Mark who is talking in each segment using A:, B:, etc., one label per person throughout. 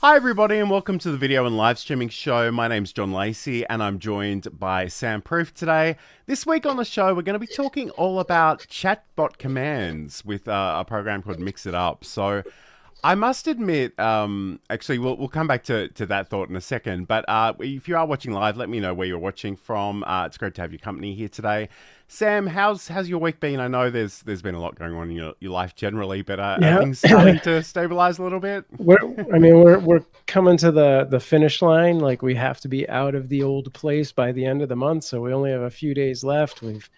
A: Hi everybody and welcome to the video and live streaming show. My name's John Lacey and I'm joined by Sam Proof today. This week on the show we're going to be talking all about chatbot commands with a program called Mix It Up. So I must admit, actually we'll come back to that thought in a second, but if you are watching live, let me know where you're watching from. It's great to have your company here today. Sam, how's your week been? I know there's been a lot going on in your life generally, but are
B: Yeah,
A: things starting to stabilize a little bit?
B: we're coming to the finish line. Like we have to be out of the old place by the end of the month, so we only have a few days left. We've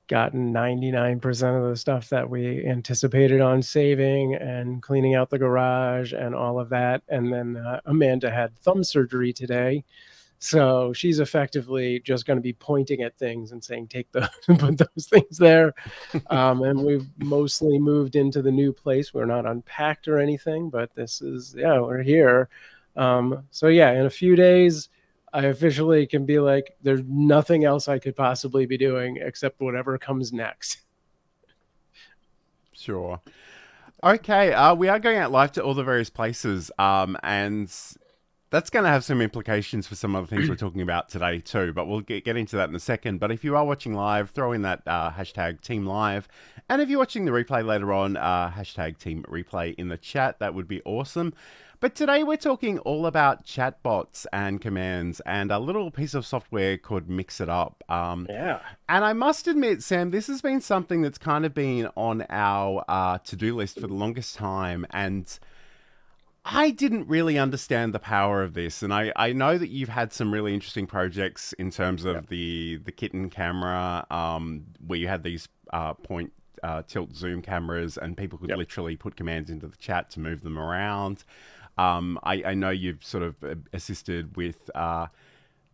B: gotten 99% of the stuff that we anticipated on saving and cleaning out the garage and all of that. And then Amanda had thumb surgery today. So she's effectively just going to be pointing at things and saying, take those and put those things there. And we've mostly moved into the new place. We're not unpacked or anything, but we're here. So yeah, in a few days, I officially can be like, there's nothing else I could possibly be doing except whatever comes next.
A: Sure. Okay, we are going out live to all the various places, and that's going to have some implications for some of the things we're talking about today too, but we'll get into that in a second. But if you are watching live, throw in that hashtag Team Live. And if you're watching the replay later on, hashtag Team Replay in the chat. That would be awesome. But today we're talking all about chatbots and commands and a little piece of software called Mix It Up.
B: Yeah.
A: And I must admit, Sam, this has been something that's kind of been on our to-do list for the longest time. And I didn't really understand the power of this, and I know that you've had some really interesting projects in terms
B: Yeah.
A: of the kitten camera, where you had these point tilt zoom cameras, and people could
B: Yep.
A: literally put commands into the chat to move them around. I know you've sort of assisted with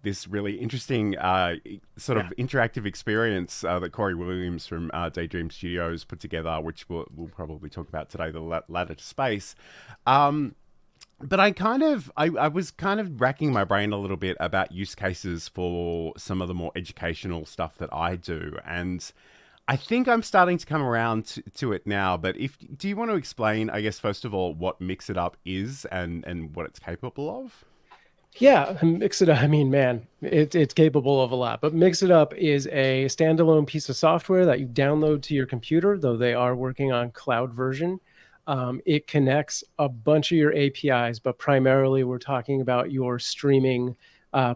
A: this really interesting sort
B: Yeah.
A: of interactive experience that Corey Williams from Daydream Studios put together, which we'll probably talk about today, the Ladder to Space. But I was kind of racking my brain a little bit about use cases for some of the more educational stuff that I do. And I think I'm starting to come around to it now. But do you want to explain, I guess, first of all, what Mix It Up is and what it's capable of?
B: Yeah, Mix It Up. I mean, man, it's capable of a lot. But Mix It Up is a standalone piece of software that you download to your computer, though they are working on cloud version. It connects a bunch of your APIs, but primarily we're talking about your streaming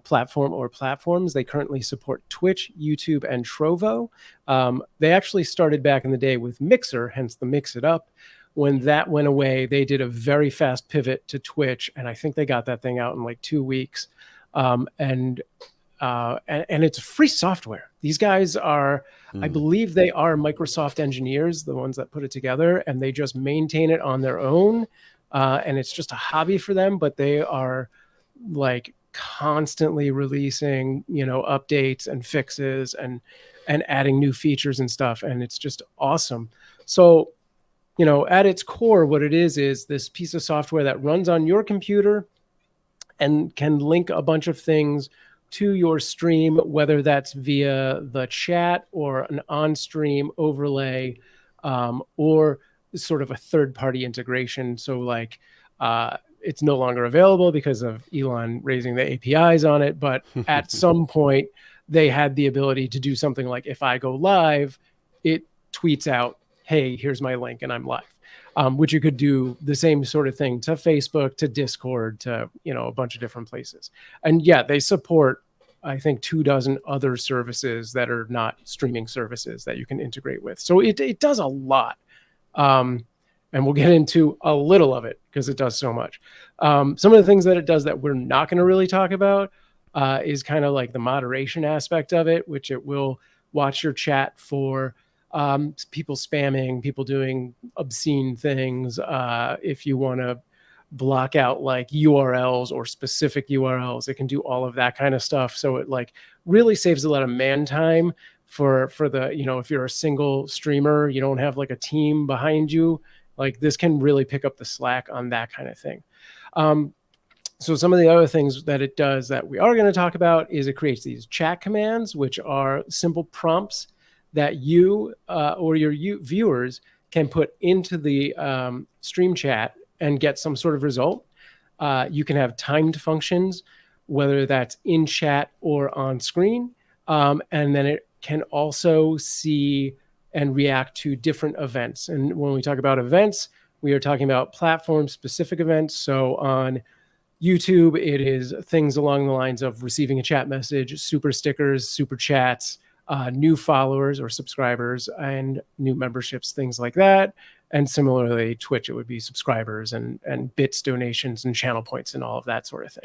B: platform or platforms. They currently support Twitch, YouTube, and Trovo. They actually started back in the day with Mixer, hence the Mix It Up. When that went away, they did a very fast pivot to Twitch, and I think they got that thing out in like 2 weeks. And it's free software. These guys are, I
A: Mm.
B: believe they are Microsoft engineers, the ones that put it together, and they just maintain it on their own. And it's just a hobby for them, but they are like constantly releasing, updates and fixes and adding new features and stuff. And it's just awesome. So, at its core, what it is this piece of software that runs on your computer and can link a bunch of things to your stream, whether that's via the chat or an on-stream overlay, or sort of a third-party integration. So like it's no longer available because of Elon raising the APIs on it, but at some point they had the ability to do something like if I go live, it tweets out, hey, here's my link and I'm live. Which you could do the same sort of thing to Facebook, to Discord, to a bunch of different places. And yeah, they support, I think, 24 other services that are not streaming services that you can integrate with. So it does a lot. And we'll get into a little of it because it does so much. Some of the things that it does that we're not going to really talk about is kind of like the moderation aspect of it, which it will watch your chat for people spamming, people doing obscene things. If you want to block out like URLs or specific URLs, it can do all of that kind of stuff. So it like really saves a lot of man time for the, if you're a single streamer, you don't have like a team behind you, like this can really pick up the slack on that kind of thing. So some of the other things that it does that we are going to talk about is it creates these chat commands, which are simple prompts that you or your viewers can put into the stream chat and get some sort of result. You can have timed functions, whether that's in chat or on screen. And then it can also see and react to different events. And when we talk about events, we are talking about platform specific events. So on YouTube, it is things along the lines of receiving a chat message, super stickers, super chats, new followers or subscribers, and new memberships, things like that. And similarly, Twitch, it would be subscribers and bits, donations, and channel points, and all of that sort of thing.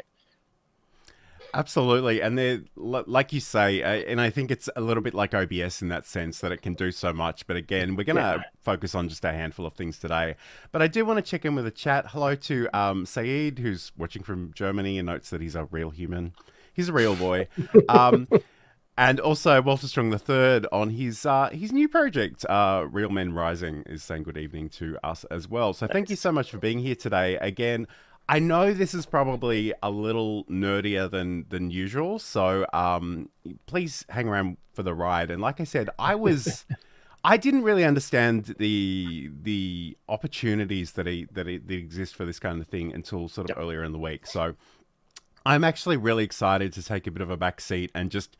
A: Absolutely. And they're, like you say, and I think it's a little bit like OBS in that sense that it can do so much. But again, we're going to focus on just a handful of things today. But I do want to check in with a chat. Hello to Saeed, who's watching from Germany and notes that he's a real human. He's a real boy. And also Walter Strong III on his new project, Real Men Rising, is saying good evening to us as well. So thank you so much for being here today. Again, I know this is probably a little nerdier than usual, so please hang around for the ride. And like I said, I didn't really understand the opportunities that exist for this kind of thing until sort of earlier in the week. So I'm actually really excited to take a bit of a back seat and just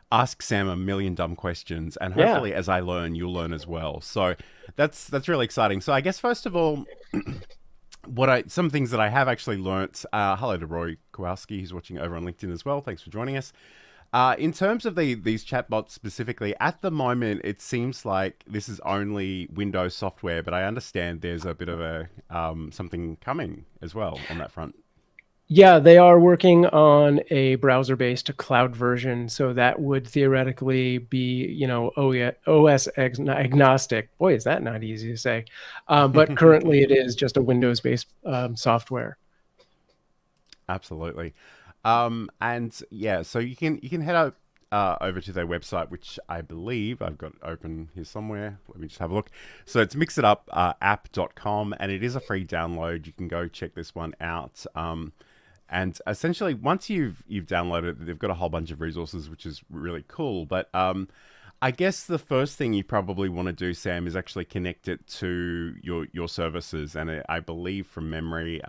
A: ask Sam a million dumb questions, and hopefully as I learn, you'll learn as well. So that's really exciting. So I guess first of all, some things that I have actually learnt. Hello to Roy Kowalski, who's watching over on LinkedIn as well. Thanks for joining us. In terms of these chatbots specifically, at the moment, it seems like this is only Windows software, but I understand there's a bit of a something coming as well on that front.
B: Yeah, they are working on a browser-based cloud version, so that would theoretically be, OS agnostic. Boy, is that not easy to say. But currently, it is just a Windows-based software.
A: Absolutely, and yeah, so you can head over to their website, which I believe I've got open here somewhere. Let me just have a look. So it's mixitup.app.com, and it is a free download. You can go check this one out. And essentially, once you've downloaded it, they've got a whole bunch of resources, which is really cool. But I guess the first thing you probably want to do, Sam, is actually connect it to your services. And I believe from memory,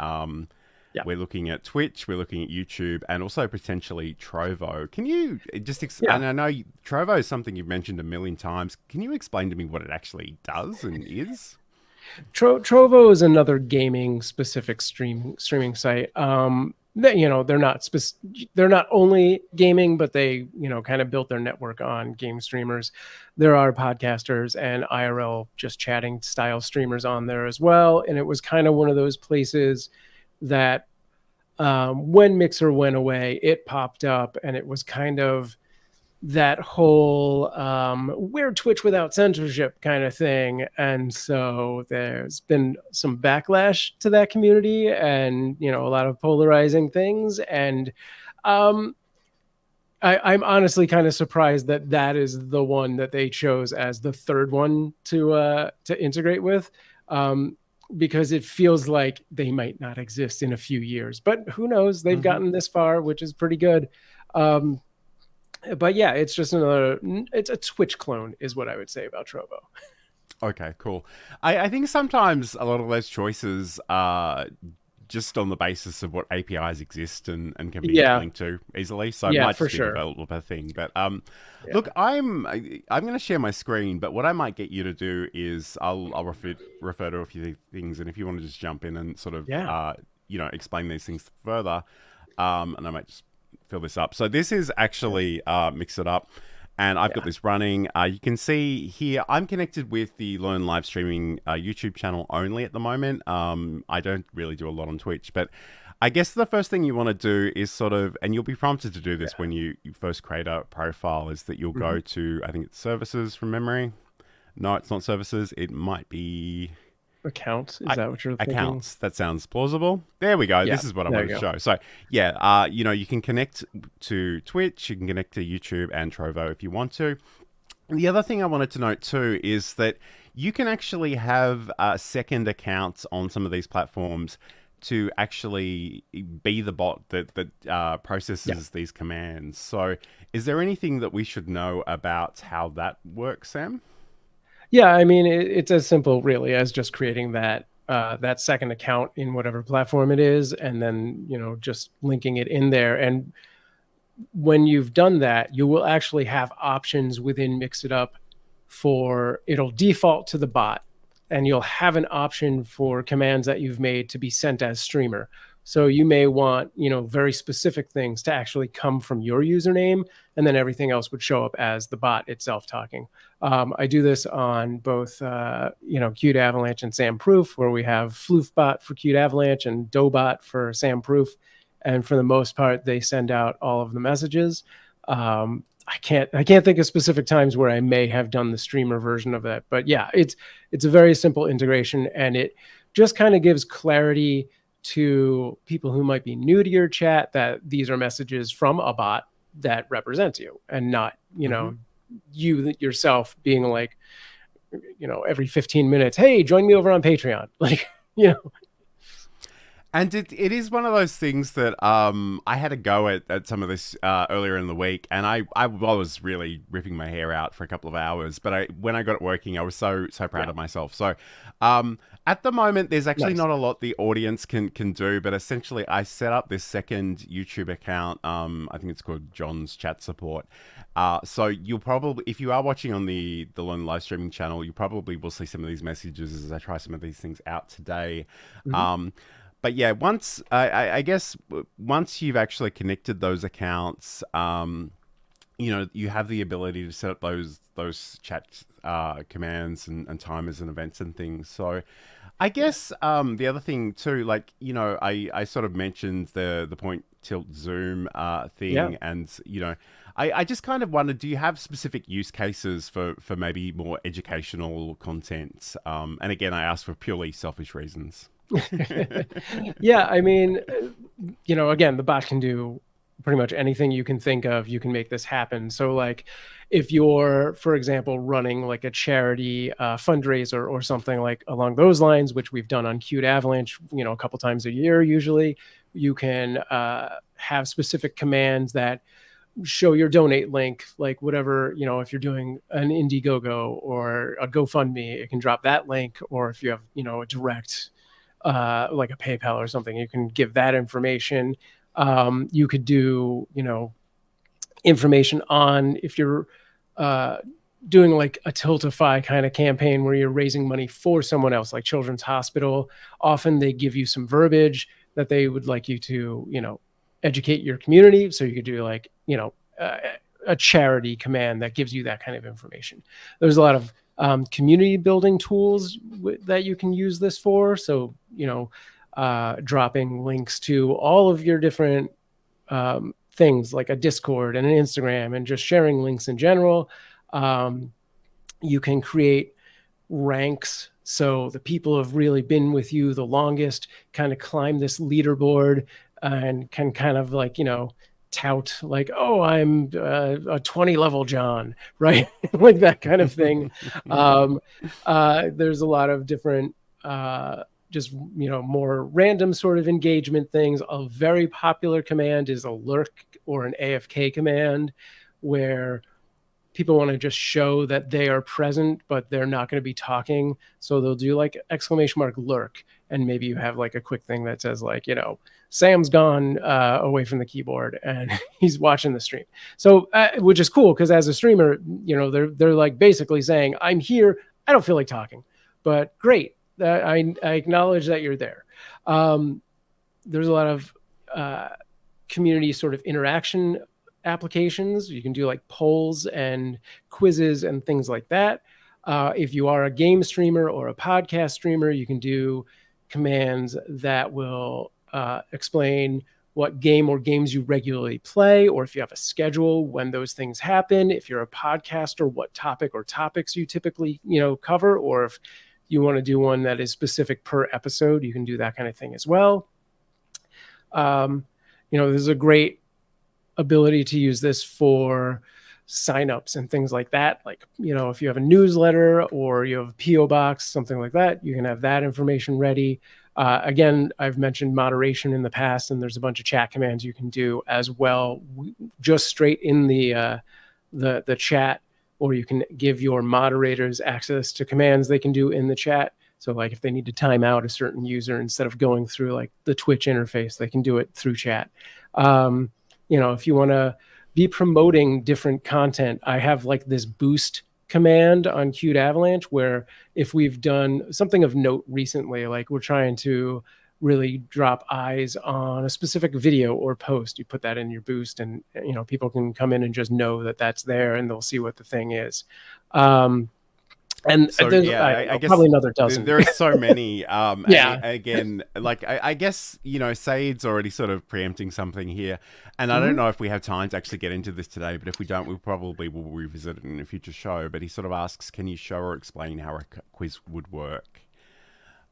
A: we're looking at Twitch, we're looking at YouTube, and also potentially Trovo. Can you just and I know Trovo is something you've mentioned a million times. Can you explain to me what it actually does and is?
B: Trovo is another gaming specific streaming site. They're not only gaming, but they kind of built their network on game streamers. There are podcasters and IRL just chatting style streamers on there as well. And it was kind of one of those places that when Mixer went away, it popped up, and it was kind of that whole we're Twitch without censorship kind of thing. And so there's been some backlash to that community, and a lot of polarizing things. And I'm honestly kind of surprised that is the one that they chose as the third one to integrate with, because it feels like they might not exist in a few years. But who knows? They've gotten this far, which is pretty good. But yeah, it's just it's a Twitch clone is what I would say about Trovo.
A: Okay, cool. I think sometimes a lot of those choices are just on the basis of what APIs exist and can be linked to easily. So it might just be a developer thing. But look, I'm going to share my screen, but what I might get you to do is I'll refer to a few things, and if you want to just jump in and sort of explain these things further, and I might just fill this up. So this is actually Mix It Up, and I've got this running. You can see here I'm connected with the Learn Live Streaming YouTube channel only at the moment. I don't really do a lot on Twitch, but I guess the first thing you want to do is sort of, and you'll be prompted to do this when you first create a profile, is that you'll go to, I think it's services from memory. No, it's not services. It might be
B: accounts. Is that what you're thinking?
A: Accounts. That sounds plausible. There we go. Yeah, this is what I want to show. So yeah, you can connect to Twitch, you can connect to YouTube and Trovo if you want to. And the other thing I wanted to note too is that you can actually have second accounts on some of these platforms to actually be the bot that processes these commands. So is there anything that we should know about how that works, Sam?
B: Yeah, I mean, it's as simple really as just creating that that second account in whatever platform it is, and then, just linking it in there. And when you've done that, you will actually have options within Mix It Up for it'll default to the bot, and you'll have an option for commands that you've made to be sent as streamer. So you may want, very specific things to actually come from your username, and then everything else would show up as the bot itself talking. I do this on both, Qt Avalanche and Sam Proof, where we have Floofbot for Qt Avalanche and Dobot for Sam Proof. And for the most part, they send out all of the messages. I can't think of specific times where I may have done the streamer version of it, but yeah, it's a very simple integration, and it just kind of gives clarity to people who might be new to your chat that these are messages from a bot that represents you, and not, you yourself being like, every 15 minutes, hey, join me over on Patreon. Like,
A: And it is one of those things that I had a go at some of this earlier in the week, and I was really ripping my hair out for a couple of hours. But when I got it working, I was so proud of myself. So at the moment, there's actually not a lot the audience can do, but essentially I set up this second YouTube account. I think it's called John's Chat Support. So you'll probably, if you are watching on the Lone live streaming channel, you probably will see some of these messages as I try some of these things out today. But yeah, I guess once you've actually connected those accounts, you have the ability to set up those chat commands and timers and events and things. So I guess the other thing too, like, I sort of mentioned the point tilt zoom thing, and I just kind of wondered, do you have specific use cases for maybe more educational content? And again, I ask for purely selfish reasons.
B: Yeah, I mean, again, the bot can do pretty much anything you can think of. You can make this happen. So like if you're, for example, running like a charity fundraiser or something like along those lines, which we've done on Qt Avalanche, a couple times a year, usually, you can have specific commands that show your donate link, like whatever, if you're doing an Indiegogo or a GoFundMe, it can drop that link. Or if you have, a direct like a PayPal or something, you can give that information. You could do, information on if you're doing like a Tiltify kind of campaign where you're raising money for someone else, like Children's Hospital. Often they give you some verbiage that they would like you to, educate your community. So you could do like, a charity command that gives you that kind of information. There's a lot of community building tools that you can use this for. So, dropping links to all of your different things like a Discord and an Instagram, and just sharing links in general. You can create ranks. So the people who have really been with you the longest kind of climb this leaderboard and can kind of like, tout like, oh, I'm a 20 level John, right? Like that kind of thing. There's a lot of different just, more random sort of engagement things. A very popular command is a lurk or an AFK command, where people want to just show that they are present, but they're not going to be talking. So they'll do like !lurk. And maybe you have like a quick thing that says like, Sam's gone away from the keyboard and he's watching the stream. So, which is cool, because as a streamer, they're like basically saying, I'm here. I don't feel like talking, but great. I acknowledge that you're there. There's a lot of community sort of interaction applications. You can do like polls and quizzes and things like that. If you are a game streamer or a podcast streamer, you can do commands that will explain what game or games you regularly play, or if you have a schedule when those things happen. If you're a podcaster, what topic or topics you typically cover, or if you want to do one that is specific per episode, you can do that kind of thing as well. There's a great ability to use this for signups and things like that. Like, if you have a newsletter or you have a PO box, something like that, you can have that information ready. Again, I've mentioned moderation in the past, and there's a bunch of chat commands you can do as well, just straight in the chat, or you can give your moderators access to commands they can do in the chat. So like if they need to time out a certain user, instead of going through like the Twitch interface, they can do it through chat. If you want to be promoting different content, I have like this boost command on Qt Avalanche where if we've done something of note recently, like we're trying to really drop eyes on a specific video or post, you put that in your boost, and people can come in and just know that that's there, and they'll see what the thing is. And
A: so
B: there's
A: yeah, I guess
B: probably another dozen.
A: there are so many.
B: Yeah.
A: Again, like I guess Saeed's already sort of preempting something here, and I don't know if we have time to actually get into this today. But if we don't, we probably will revisit it in a future show. But he sort of asks, can you show or explain how a quiz would work?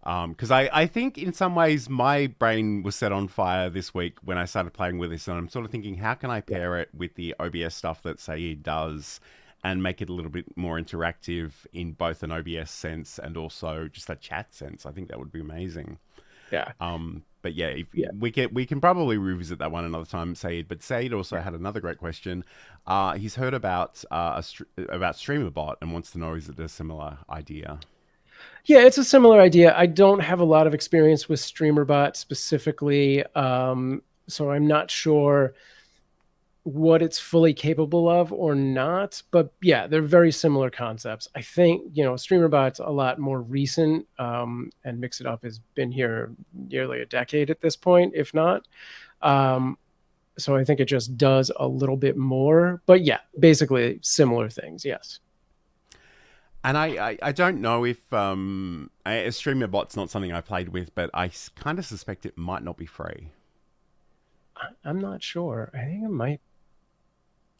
A: Because I think in some ways my brain was set on fire this week when I started playing with this, and I'm sort of thinking, how can I pair it with the OBS stuff that Saeed does and make it a little bit more interactive in both an OBS sense and also just a chat sense? I think that would be amazing.
B: Yeah.
A: But yeah, we can probably revisit that one another time, Saeed. But Saeed also had another great question. He's heard about about StreamerBot and wants to know, is it a similar idea?
B: Yeah, it's a similar idea. I don't have a lot of experience with StreamerBot specifically, so I'm not sure what it's fully capable of or not. But yeah, they're very similar concepts. I think, StreamerBot's a lot more recent, and Mix It Up has been here nearly a decade at this point, if not. So I think it just does a little bit more. But yeah, basically similar things, yes.
A: And I don't know if StreamerBot's not something I played with, but I kind of suspect it might not be free.
B: I'm not sure. I think it might.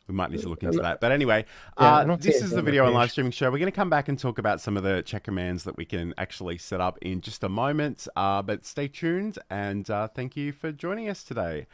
A: We might need to look into that. But anyway, this is the video and live streaming show. We're going to come back and talk about some of the chat commands that we can actually set up in just a moment. But stay tuned, and thank you for joining us today.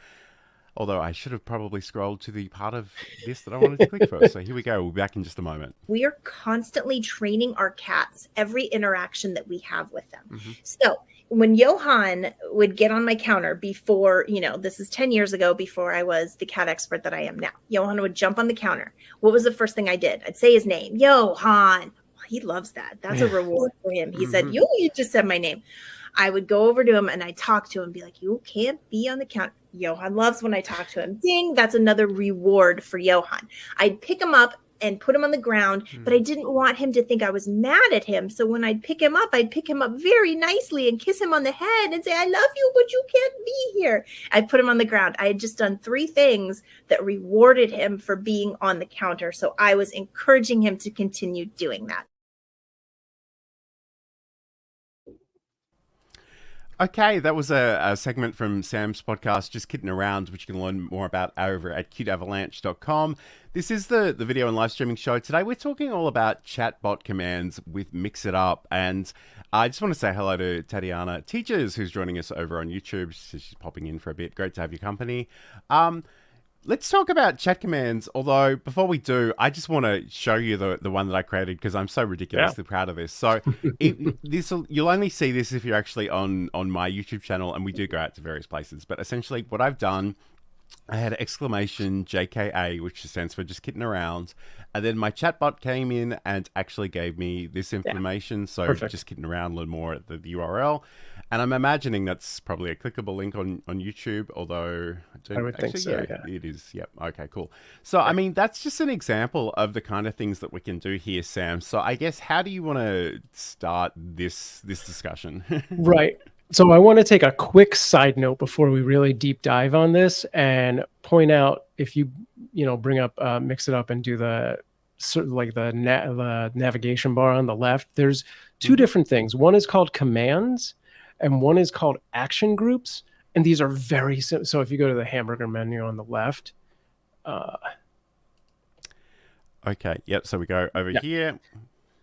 A: Although I should have probably scrolled to the part of this that I wanted to click first. So here we go. We'll be back in just a moment.
C: We are constantly training our cats every interaction that we have with them. So when Johan would get on my counter before, this is 10 years ago, before I was the cat expert that I am now, Johan would jump on the counter. What was the first thing I did? I'd say his name, Johan. He loves that. That's a reward for him. He said, you just said my name. I would go over to him and I'd talk to him and be like, you can't be on the counter. Johan loves when I talk to him. Ding, that's another reward for Johan. I'd pick him up and put him on the ground, but I didn't want him to think I was mad at him. So when I'd pick him up very nicely and kiss him on the head and say, I love you, but you can't be here. I'd put him on the ground. I had just done 3 things that rewarded him for being on the counter. So I was encouraging him to continue doing that.
A: Okay, that was a segment from Sam's podcast, Just Kidding Around, which you can learn more about over at qtavalanche.com. This is the video and live streaming show. Today we're talking all about chatbot commands with Mix It Up. And I just want to say hello to Tatiana Teachers, who's joining us over on YouTube. She's popping in for a bit. Great to have your company. Let's talk about chat commands. Although before we do, I just want to show you the one that I created because I'm so ridiculously proud of this. So you'll only see this if you're actually on my YouTube channel, and we do go out to various places. But essentially, what I've done, I had exclamation JKA, which stands for Just Kidding Around, and then my chatbot came in and actually gave me this information. So
B: perfect.
A: Just Kidding Around, learn more at the URL. And I'm imagining that's probably a clickable link on YouTube, although
B: I would think so, yeah.
A: It is. Yep. Okay, cool. So, I mean, that's just an example of the kind of things that we can do here, Sam. So I guess, how do you want to start this discussion?
B: Right. So I want to take a quick side note before we really deep dive on this and point out, if you bring up Mix It Up and do the navigation bar on the left, there's 2 different things. One is called commands and one is called action groups. And these are very simple. So if you go to the hamburger menu on the left.
A: Okay. Yep. So we go over here.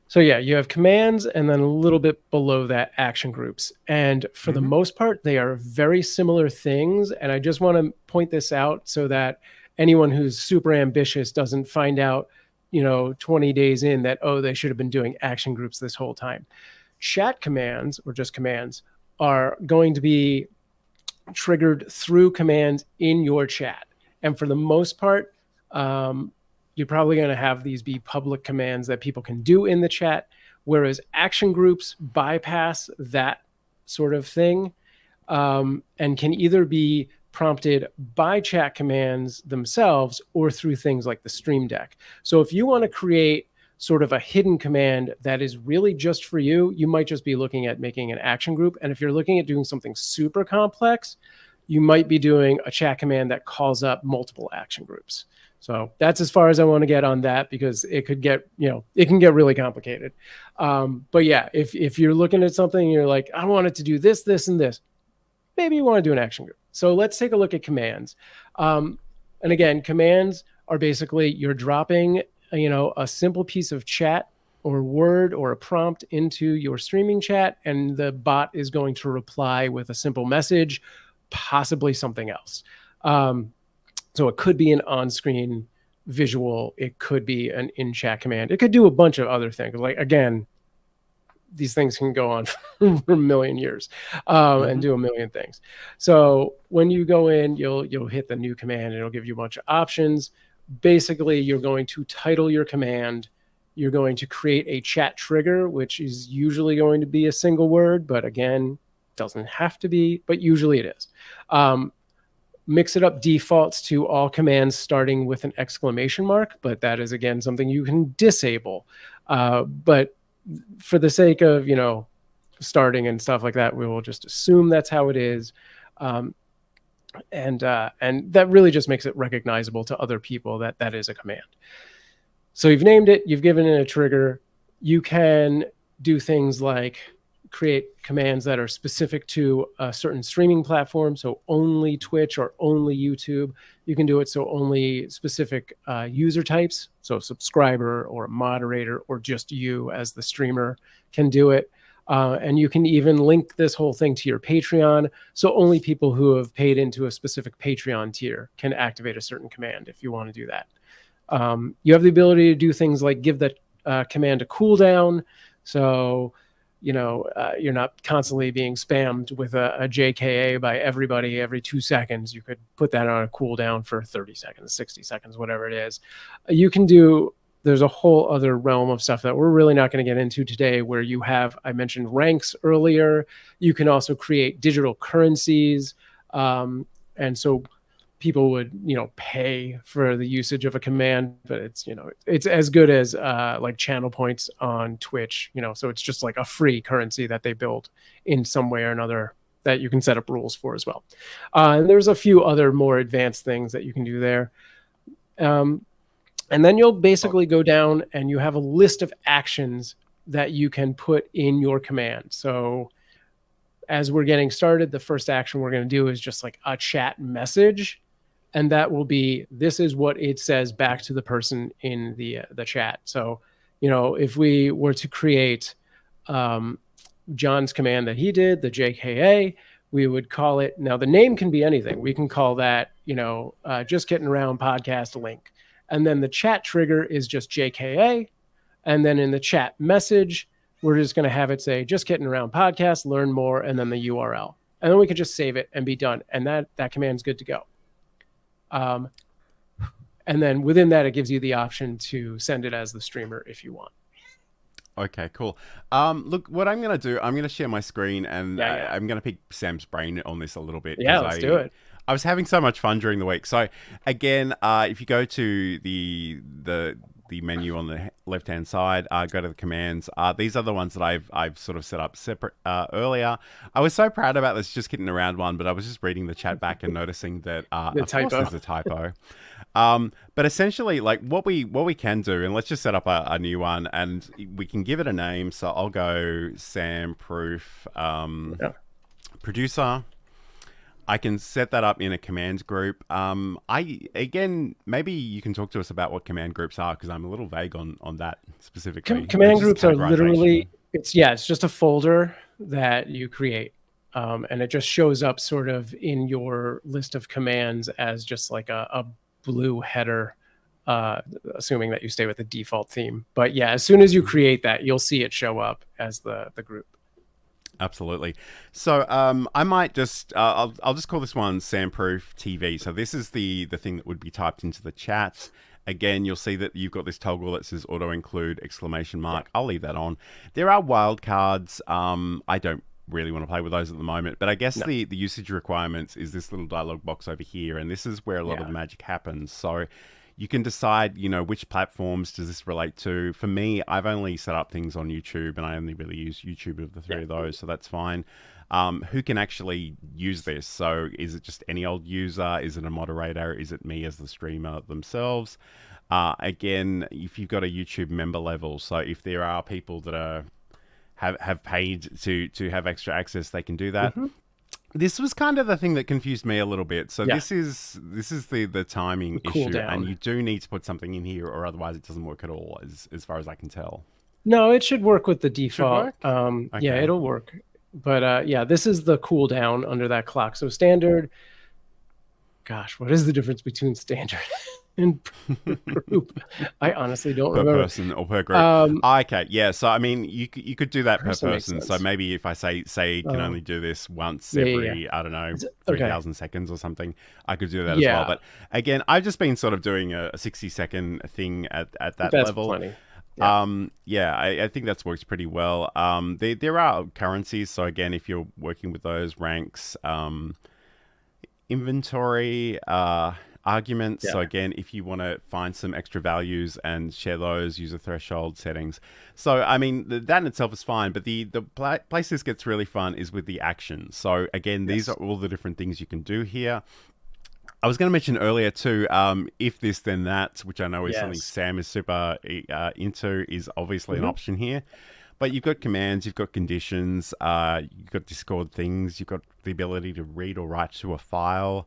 B: So yeah, you have commands and then a little bit below that action groups. And for the most part, they are very similar things. And I just want to point this out so that anyone who's super ambitious doesn't find out, 20 days in that, they should have been doing action groups this whole time. Chat commands, or just commands, are going to be triggered through commands in your chat. And for the most part, you're probably going to have these be public commands that people can do in the chat. whereas action groups bypass that sort of thing, and can either be prompted by chat commands themselves or through things like the Stream Deck. So if you want to create sort of a hidden command that is really just for you, you might just be looking at making an action group. And if you're looking at doing something super complex, you might be doing a chat command that calls up multiple action groups. So that's as far as I want to get on that, because it could get, it can get really complicated. But yeah, if you're looking at something and you're like, I want it to do this, this, and this, maybe you want to do an action group. So let's take a look at commands. And again, commands are basically you're dropping, a simple piece of chat or word or a prompt into your streaming chat, and the bot is going to reply with a simple message, possibly something else. So it could be an on-screen visual. It could be an in-chat command. It could do a bunch of other things. Like, again, these things can go on for a million years and do a million things. So when you go in, you'll hit the new command and it'll give you a bunch of options. Basically, you're going to title your command. You're going to create a chat trigger, which is usually going to be a single word, but again, doesn't have to be, but usually it is. Mix It Up defaults to all commands starting with an exclamation mark, but that is, again, something you can disable. But for the sake of, starting and stuff like that, we will just assume that's how it is. And that really just makes it recognizable to other people that that is a command. So you've named it, you've given it a trigger. You can do things like create commands that are specific to a certain streaming platform. So only Twitch or only YouTube. You can do it so only specific user types. So subscriber or a moderator or just you as the streamer can do it. And you can even link this whole thing to your Patreon. So only people who have paid into a specific Patreon tier can activate a certain command if you want to do that. You have the ability to do things like give the command a cooldown. So, you're not constantly being spammed with a JKA by everybody every 2 seconds. You could put that on a cooldown for 30 seconds, 60 seconds, whatever it is. There's a whole other realm of stuff that we're really not going to get into today, where I mentioned ranks earlier. You can also create digital currencies. And so people would, pay for the usage of a command, but it's as good as like channel points on Twitch, so it's just like a free currency that they build in some way or another that you can set up rules for as well. And there's a few other more advanced things that you can do there. And then you'll basically go down and you have a list of actions that you can put in your command. So as we're getting started, the first action we're going to do is just like a chat message. And that will be, this is what it says back to the person in the chat. So, if we were to create John's command that he did, the JKA, we would call it, now the name can be anything. We can call that, Just Getting Around Podcast Link. And then the chat trigger is just JKA. And then in the chat message, we're just going to have it say, Just Getting Around Podcast, learn more, and then the URL. And then we could just save it and be done. And that command's good to go. And then within that, it gives you the option to send it as the streamer if you want.
A: Okay, cool. Look, what I'm going to do, I'm going to share my screen and I'm going to pick Sam's brain on this a little bit.
B: Yeah, let's do it.
A: I was having so much fun during the week. So again, if you go to the menu on the left-hand side, go to the commands. These are the ones that I've sort of set up separate earlier. I was so proud about this Just Getting Around one, but I was just reading the chat back and noticing that of course there's a typo. But essentially, like what we can do, and let's just set up a new one, and we can give it a name. So I'll go Sam Proof Producer. I can set that up in a commands group. Maybe you can talk to us about what command groups are, because I'm a little vague on that specifically.
B: Command groups are literally, it's just a folder that you create. And it just shows up sort of in your list of commands as just like a blue header, assuming that you stay with the default theme. But yeah, as soon as you create that, you'll see it show up as the group.
A: Absolutely. So I might just I'll just call this one Sandproof TV. So this is the thing that would be typed into the chat. Again, you'll see that you've got this toggle that says auto include exclamation mark. I'll leave that on. There are wildcards. I don't really want to play with those at the moment, but I guess the usage requirements is this little dialog box over here, and this is where a lot of the magic happens. So you can decide, which platforms does this relate to. For me, I've only set up things on YouTube, and I only really use YouTube of the three of those, so that's fine. Who can actually use this? So is it just any old user? Is it a moderator? Is it me as the streamer themselves? Again, if you've got a YouTube member level, so if there are people that have paid to have extra access, they can do that. This was kind of the thing that confused me a little bit. So this is the timing issue, and you do need to put something in here, or otherwise it doesn't work at all, as far as I can tell.
B: No, it should work with the default.
A: Okay.
B: Yeah, it'll work. But this is the cooldown under that clock. So standard. Gosh, what is the difference between standard and group? I honestly don't remember.
A: Per person or per group. Okay, yeah. So I mean, you could do that per person. So maybe if I say can only do this once every I don't know 3,000 seconds or something, I could do that as well. But again, I've just been sort of doing a 60-second thing at that level.
B: Plenty.
A: I think that's works pretty well. There are currencies. So again, if you're working with those ranks, inventory, arguments. So again, if you want to find some extra values and share those, use a threshold settings. So I mean, that in itself is fine, but the place this gets really fun is with the actions. So again, these are all the different things you can do here. I was going to mention earlier too, if this then that, which I know is something Sam is super into, is obviously an option here. But you've got commands, you've got conditions, you've got Discord things, you've got the ability to read or write to a file.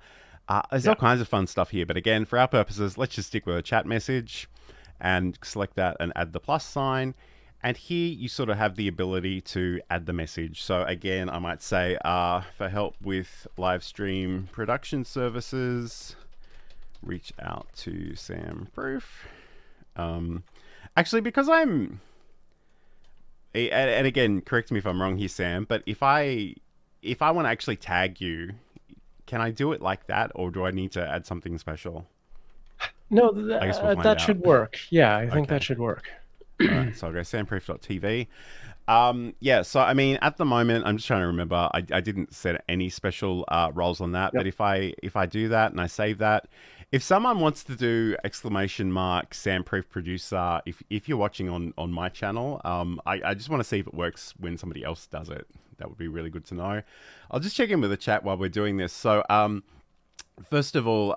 A: There's all kinds of fun stuff here. But again, for our purposes, let's just stick with a chat message and select that and add the plus sign. And here you sort of have the ability to add the message. So again, I might say, for help with live stream production services, reach out to Sam Proof. Actually, because I'm... And again, correct me if I'm wrong here, Sam, but if I want to actually tag you, can I do it like that, or do I need to add something special?
B: No, that should work. Yeah, I think that should work.
A: All right, so I'll go samproof.tv. So I mean, at the moment, I'm just trying to remember. I didn't set any special roles on that, but if I do that and I save that, if someone wants to do exclamation mark Samproof producer, if you're watching on my channel, I just want to see if it works when somebody else does it. That would be really good to know. I'll just check in with the chat while we're doing this. So first of all,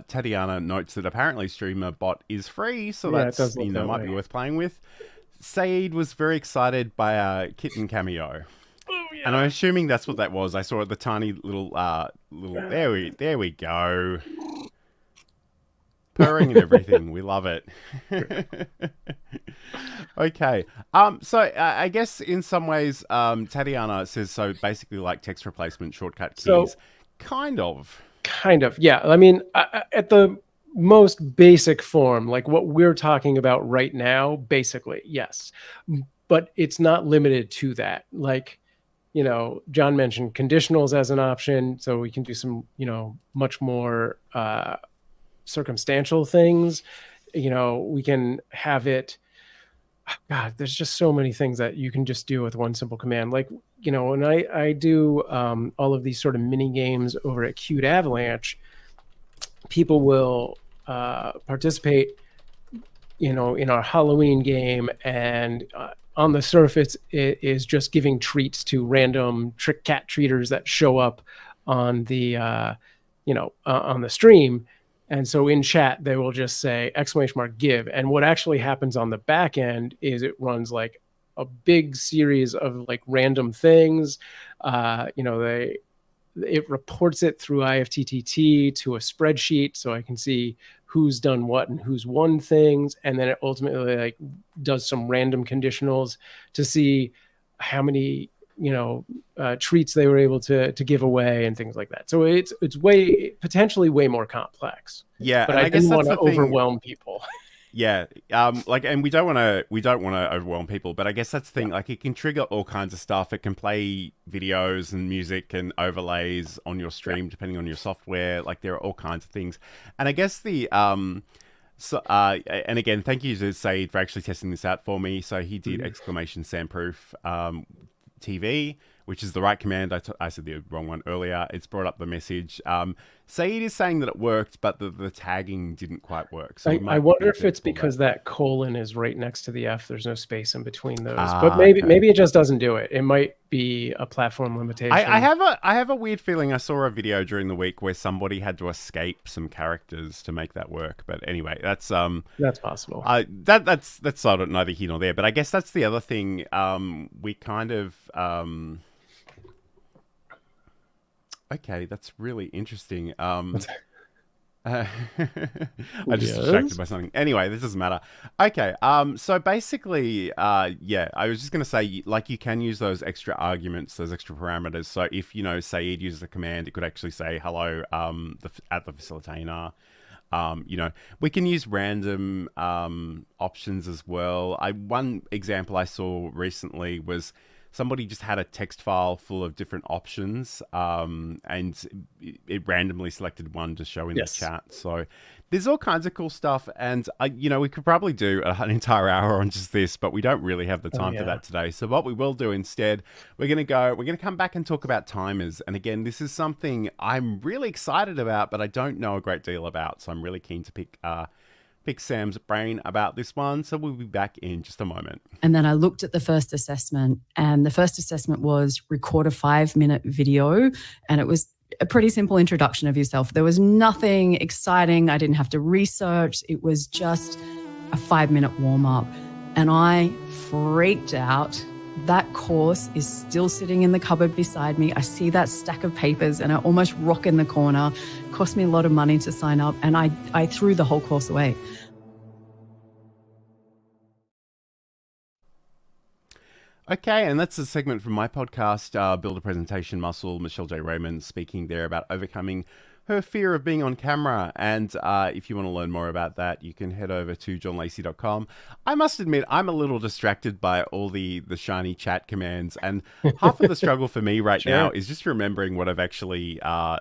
A: Tatiana notes that apparently Streamer Bot is free, so that's might be worth playing with. Saeed was very excited by a kitten cameo. And I'm assuming that's what that was. I saw the tiny little there we go. Purring and everything. We love it. Okay. So I guess in some ways, Tatiana says, so basically like text replacement shortcut keys.
B: So,
A: kind of.
B: Yeah. I mean, at the most basic form, like what we're talking about right now, basically, yes. But it's not limited to that. Like, John mentioned conditionals as an option. So we can do some, much more circumstantial things. We can have it. God, there's just so many things that you can just do with one simple command. Like, when I do all of these sort of mini games over at Cute Avalanche, people will participate, in our Halloween game, and on the surface it is just giving treats to random trick cat treaters that show up on the on the stream. And so in chat, they will just say !give. And what actually happens on the back end is it runs like a big series of like random things. It reports it through IFTTT to a spreadsheet, so I can see who's done what and who's won things. And then it ultimately like does some random conditionals to see how many treats they were able to give away and things like that. So it's potentially way more complex.
A: Yeah,
B: but I didn't want to overwhelm people.
A: Yeah, and we don't want to overwhelm people, but I guess that's the thing. Like, it can trigger all kinds of stuff. It can play videos and music and overlays on your stream, depending on your software. Like, there are all kinds of things, and I guess and again, thank you to Saeed for actually testing this out for me. So he did exclamation Sandproof TV, which is the right command. I said the wrong one earlier. It's brought up the message. Saeed is saying that it worked, but the tagging didn't quite work. So
B: I wonder if it's because that colon is right next to the F. There's no space in between those. But maybe it just doesn't do it. It might be a platform limitation.
A: I have a weird feeling. I saw a video during the week where somebody had to escape some characters to make that work. But anyway, that's
B: possible.
A: That's sort of neither here nor there. But I guess that's the other thing. We kind of okay, that's really interesting. I just distracted by something. Anyway, this doesn't matter. Okay, so basically, yeah, I was just going to say, like, you can use those extra arguments, those extra parameters. So if, Saeed uses a command, it could actually say, hello, at the facilitator. We can use random options as well. One example I saw recently was somebody just had a text file full of different options, and it randomly selected one to show in the chat. So there's all kinds of cool stuff, and we could probably do an entire hour on just this, but we don't really have the time for that today. So what we will do instead, we're going to come back and talk about timers. And again, this is something I'm really excited about, but I don't know a great deal about. So I'm really keen to pick Sam's brain about this one. So we'll be back in just a moment.
D: And then I looked at the first assessment, and the first assessment was record a 5-minute video, and it was a pretty simple introduction of yourself. There was nothing exciting. I didn't have to research. It was just a 5-minute warm-up, and I freaked out. That course is still sitting in the cupboard beside me. I see that stack of papers and I almost rock in the corner. It cost me a lot of money to sign up, and I threw the whole course away.
A: Okay, and that's a segment from my podcast, Build a Presentation Muscle. Michelle J. Raymond speaking there about overcoming her fear of being on camera. And if you want to learn more about that, you can head over to johnlacey.com. I must admit, I'm a little distracted by all the shiny chat commands. And half of the struggle for me right now is just remembering what I've actually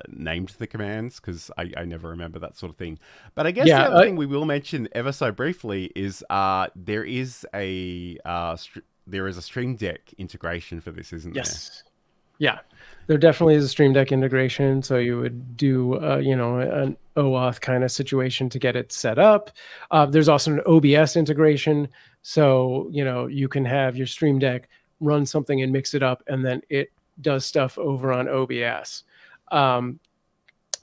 A: named the commands, because I never remember that sort of thing. But I guess the other thing we will mention ever so briefly is there is a Stream Deck integration for this, isn't there?
B: Yes. Yeah, there definitely is a Stream Deck integration. So you would do, an OAuth kind of situation to get it set up. There's also an OBS integration. So, you can have your Stream Deck run something and mix it up, and then it does stuff over on OBS.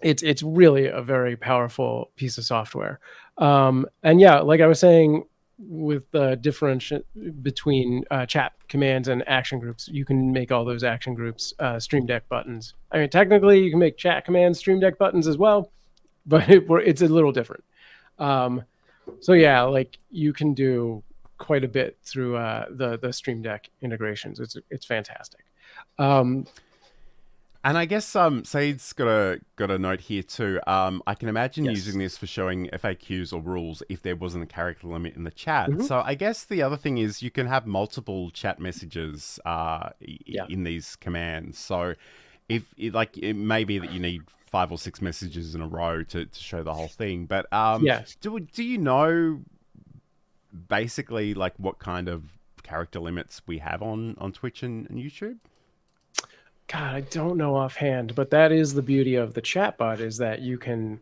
B: It's really a very powerful piece of software. And yeah, like I was saying, with the differential between chat commands and action groups, you can make all those action groups Stream Deck buttons. I mean, technically you can make chat commands Stream Deck buttons as well, but it's a little different. So yeah, like, you can do quite a bit through the Stream Deck integrations. It's fantastic.
A: And I guess Saeed's got a note here too. I can imagine using this for showing FAQs or rules if there wasn't a character limit in the chat. So I guess the other thing is you can have multiple chat messages in these commands. So it may be that you need 5 or 6 messages in a row to show the whole thing. But do you know basically like what kind of character limits we have on Twitch and YouTube?
B: God, I don't know offhand, but that is the beauty of the chatbot, is that you can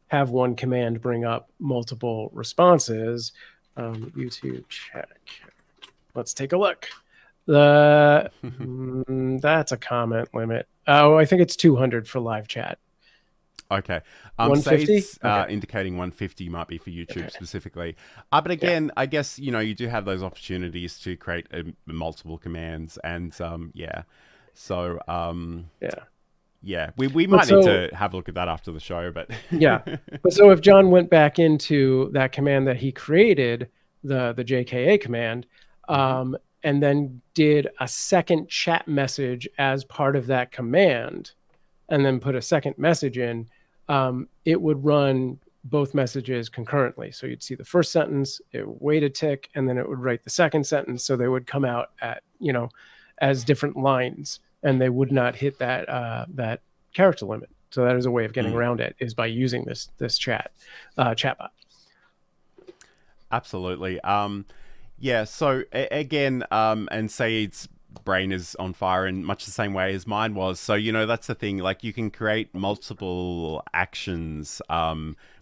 B: have one command bring up multiple responses. YouTube chat. Let's take a look. That's a comment limit. Oh, I think it's 200 for live chat.
A: Okay.
B: 150?
A: Indicating 150 might be for YouTube specifically. But again, I guess, you do have those opportunities to create multiple commands, and So, we might need to have a look at that after the show, but
B: But so if John went back into that command that he created, the JKA command, and then did a second chat message as part of that command, and then put a second message in, it would run both messages concurrently. So you'd see the first sentence, it would wait a tick, and then it would write the second sentence. So they would come out at, as different lines, and they would not hit that character limit. So that is a way of getting around it, is by using this chatbot.
A: Absolutely. Yeah. So again, and Saeed's brain is on fire in much the same way as mine was. So, that's the thing. Like, you can create multiple actions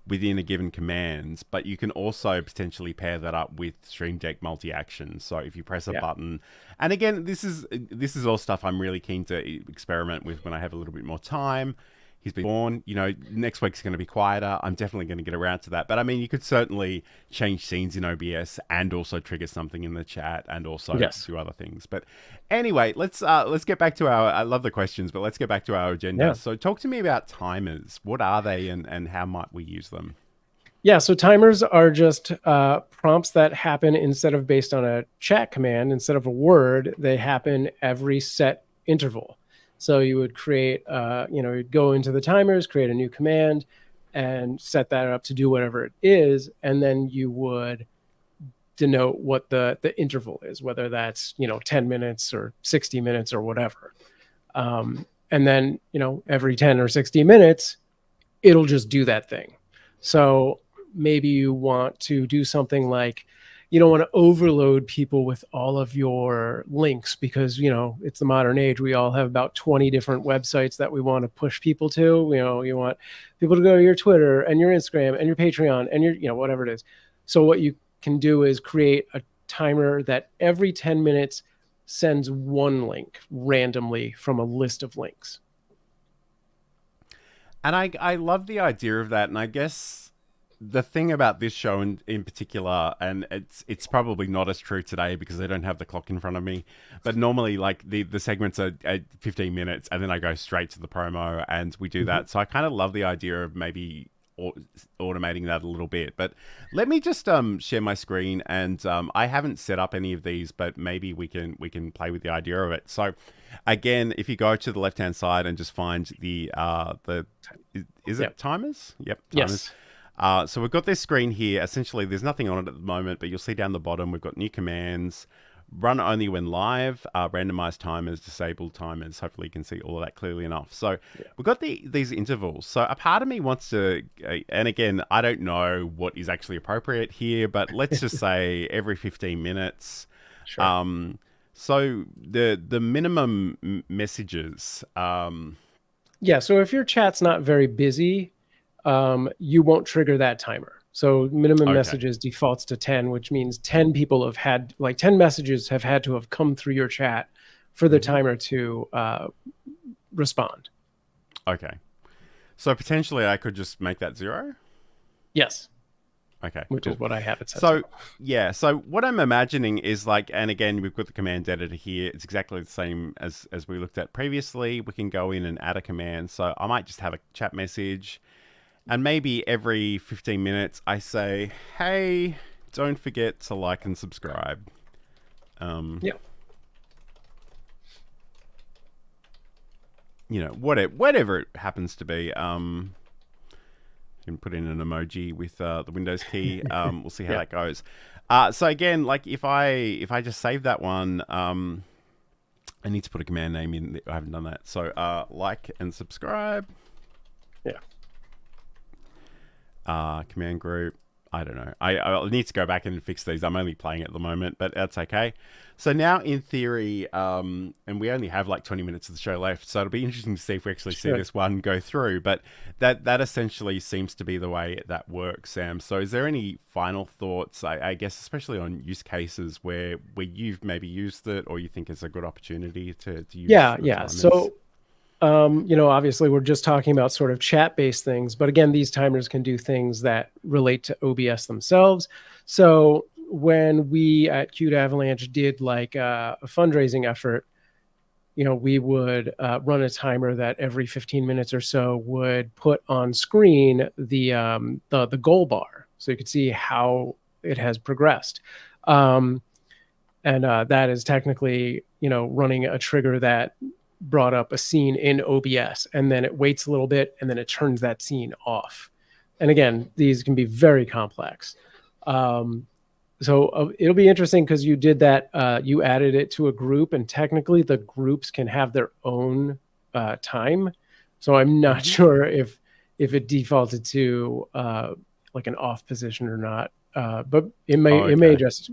A: within a given command, but you can also potentially pair that up with Stream Deck multi-action. So if you press a button, and again, this is all stuff I'm really keen to experiment with when I have a little bit more time. He's been born, next week's going to be quieter. I'm definitely going to get around to that. But I mean, you could certainly change scenes in OBS and also trigger something in the chat and also do other things. But anyway, let's get back to I love the questions, but let's get back to our agenda. Yeah. So talk to me about timers. What are they and how might we use them?
B: Yeah, so timers are just prompts that happen instead of based on a chat command, instead of a word, they happen every set interval. So you would create, you'd go into the timers, create a new command, and set that up to do whatever it is, and then you would denote what the interval is, whether that's 10 minutes or 60 minutes or whatever. And then every 10 or 60 minutes, it'll just do that thing. So maybe you want to do something like, you don't want to overload people with all of your links because, it's the modern age. We all have about 20 different websites that we want to push people to. You want people to go to your Twitter and your Instagram and your Patreon and your, whatever it is. So what you can do is create a timer that every 10 minutes sends one link randomly from a list of links.
A: And I love the idea of that. And I guess the thing about this show in particular, and it's probably not as true today because I don't have the clock in front of me, but normally like the segments are 15 minutes and then I go straight to the promo and we do that. So I kind of love the idea of maybe automating that a little bit. But let me just share my screen, and I haven't set up any of these, but maybe we can play with the idea of it. So again, if you go to the left hand side and just find the is it timers? Yep, timers.
B: Yes.
A: So we've got this screen here. Essentially, there's nothing on it at the moment, but you'll see down the bottom, we've got new commands, run only when live, randomized timers, disabled timers. Hopefully you can see all of that clearly enough. So we've got these intervals. So a part of me wants to, and again, I don't know what is actually appropriate here, but let's just say every 15 minutes.
B: Sure.
A: So the minimum messages.
B: Yeah, so if your chat's not very busy, you won't trigger that timer. So minimum messages defaults to 10, which means 10 people have had, 10 messages have had to have come through your chat for the timer to respond.
A: Okay. So potentially I could just make that 0?
B: Yes.
A: Okay.
B: Which is what I have it set
A: So,
B: to.
A: yeah. So what I'm imagining is and again, we've got the command editor here. It's exactly the same as we looked at previously. We can go in and add a command. So I might just have a chat message. And maybe every 15 minutes I say, hey, don't forget to like and subscribe.
B: Yeah.
A: Whatever it happens to be. You can put in an emoji with the Windows key. We'll see how that goes. So again, if I just save that one, I need to put a command name in. I haven't done that. So like and subscribe.
B: Yeah.
A: Command group. I don't know. I'll need to go back and fix these. I'm only playing at the moment, but that's okay. So now in theory, and we only have 20 minutes of the show left, so it'll be interesting to see if we actually see this one go through. But that essentially seems to be the way that works, Sam. So is there any final thoughts, I guess, especially on use cases where you've maybe used it or you think it's a good opportunity to use
B: Yeah. So obviously we're just talking about sort of chat-based things, but again, these timers can do things that relate to OBS themselves. So when we at Cute Avalanche did a fundraising effort, we would run a timer that every 15 minutes or so would put on screen the goal bar, so you could see how it has progressed. And that is technically, running a trigger that brought up a scene in OBS, and then it waits a little bit and then it turns that scene off. And again, these can be very complex. So it'll be interesting because you did that. You added it to a group, and technically the groups can have their own time. So I'm not sure if it defaulted to like an off position or not. But it may just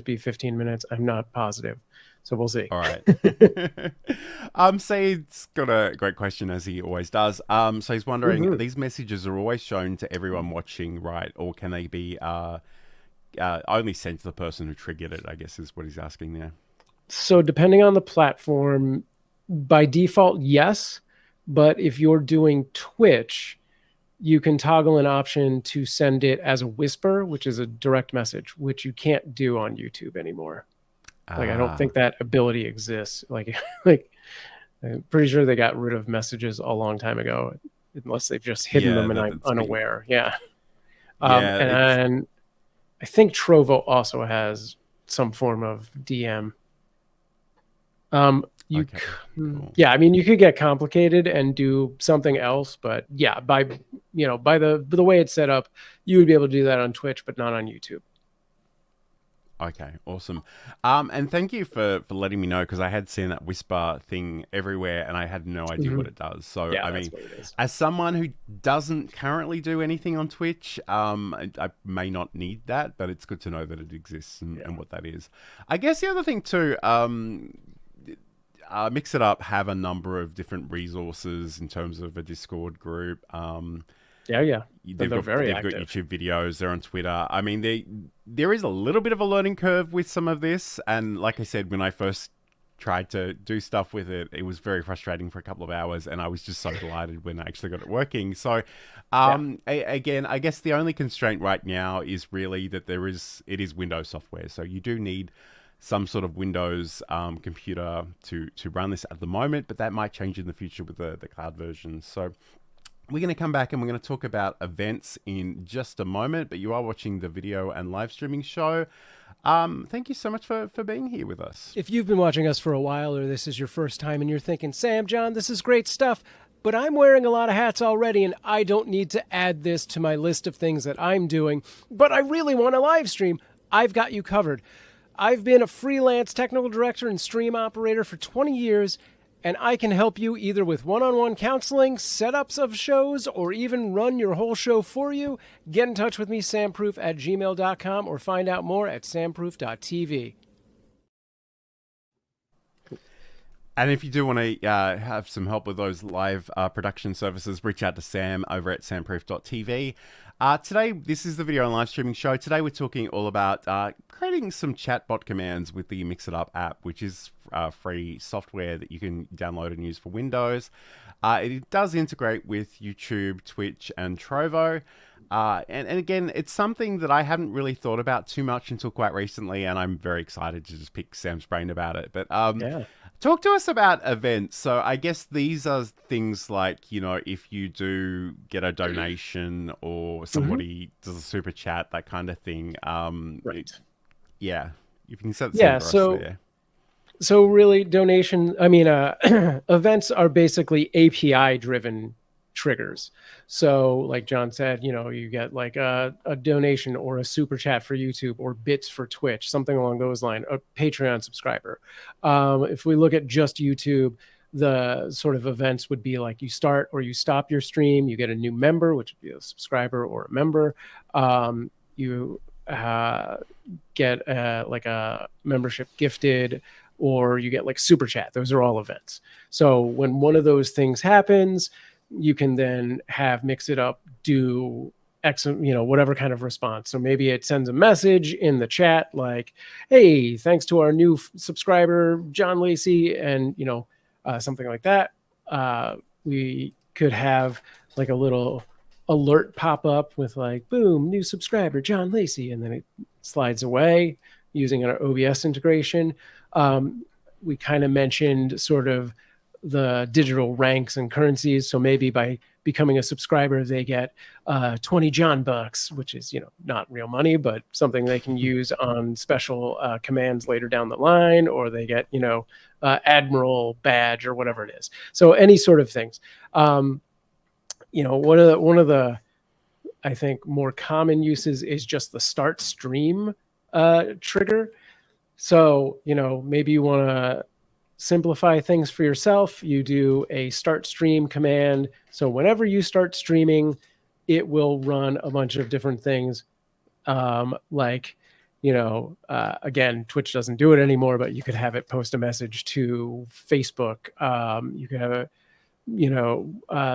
B: be 15 minutes. I'm not positive. So we'll see.
A: All right. Saeed's got a great question, as he always does. So he's wondering, these messages are always shown to everyone watching, right? Or can they be only sent to the person who triggered it, I guess is what he's asking there.
B: So depending on the platform, by default, yes. But if you're doing Twitch, you can toggle an option to send it as a whisper, which is a direct message, which you can't do on YouTube anymore. Like, I don't think that ability exists. Like I'm pretty sure they got rid of messages a long time ago, unless they've just hidden them and I'm unaware. And I think Trovo also has some form of DM. Cool. Yeah, I mean, you could get complicated and do something else, but yeah, by the way it's set up, you would be able to do that on Twitch, but not on YouTube.
A: Okay, awesome. And thank you for letting me know, because I had seen that whisper thing everywhere and I had no idea what it does. So, yeah, I mean, as someone who doesn't currently do anything on Twitch, I may not need that, but it's good to know that it exists and what that is. I guess the other thing too, Mix It Up have a number of different resources in terms of a Discord group. They've got YouTube videos. They're on Twitter. I mean, there is a little bit of a learning curve with some of this. And like I said, when I first tried to do stuff with it, it was very frustrating for a couple of hours. And I was just so delighted when I actually got it working. So, again, I guess the only constraint right now is really that it is Windows software. So you do need some sort of Windows computer to run this at the moment. But that might change in the future with the cloud version. So we're going to come back and we're going to talk about events in just a moment, but you are watching the video and live streaming show. Thank you so much for being here with us.
B: If you've been watching us for a while, or this is your first time and you're thinking, Sam, John, this is great stuff, but I'm wearing a lot of hats already and I don't need to add this to my list of things that I'm doing, but I really want to live stream, I've got you covered. I've been a freelance technical director and stream operator for 20 years, and I can help you either with one-on-one counseling, setups of shows, or even run your whole show for you. Get in touch with me, samproof@gmail.com, or find out more at samproof.tv.
A: And if you do want to have some help with those live production services, reach out to Sam over at samproof.tv. Today, this is the video and live streaming show. Today, we're talking all about creating some chatbot commands with the Mix It Up app, which is free software that you can download and use for Windows. It does integrate with YouTube, Twitch, and Trovo. And again, it's something that I hadn't really thought about too much until quite recently, and I'm very excited to just pick Sam's brain about it. But talk to us about events. So I guess these are things like, if you do get a donation or somebody does a super chat, that kind of thing.
B: Right.
A: Yeah. You can set some there.
B: So really events are basically API driven triggers. So like John said, you get like a donation or a super chat for YouTube or bits for Twitch, something along those lines, a Patreon subscriber. If we look at just YouTube, the sort of events would be like you start or you stop your stream, you get a new member, which would be a subscriber or a member. You get like a membership gifted, or you get like super chat. Those are all events. So when one of those things happens, you can then have Mix It Up do whatever kind of response. So maybe it sends a message in the chat like, hey, thanks to our new subscriber, John Lacey, and, something like that. We could have like a little alert pop up with like, boom, new subscriber, John Lacey. And then it slides away using our OBS integration. We kind of mentioned sort of the digital ranks and currencies. So maybe by becoming a subscriber, they get 20 John bucks, which is, not real money, but something they can use on special commands later down the line, or they get, Admiral badge or whatever it is. So any sort of things. One of the I think more common uses is just the start stream trigger. So, maybe you want to simplify things for yourself. You do a start stream command. So whenever you start streaming, it will run a bunch of different things. Again, Twitch doesn't do it anymore, but you could have it post a message to Facebook. You could have it,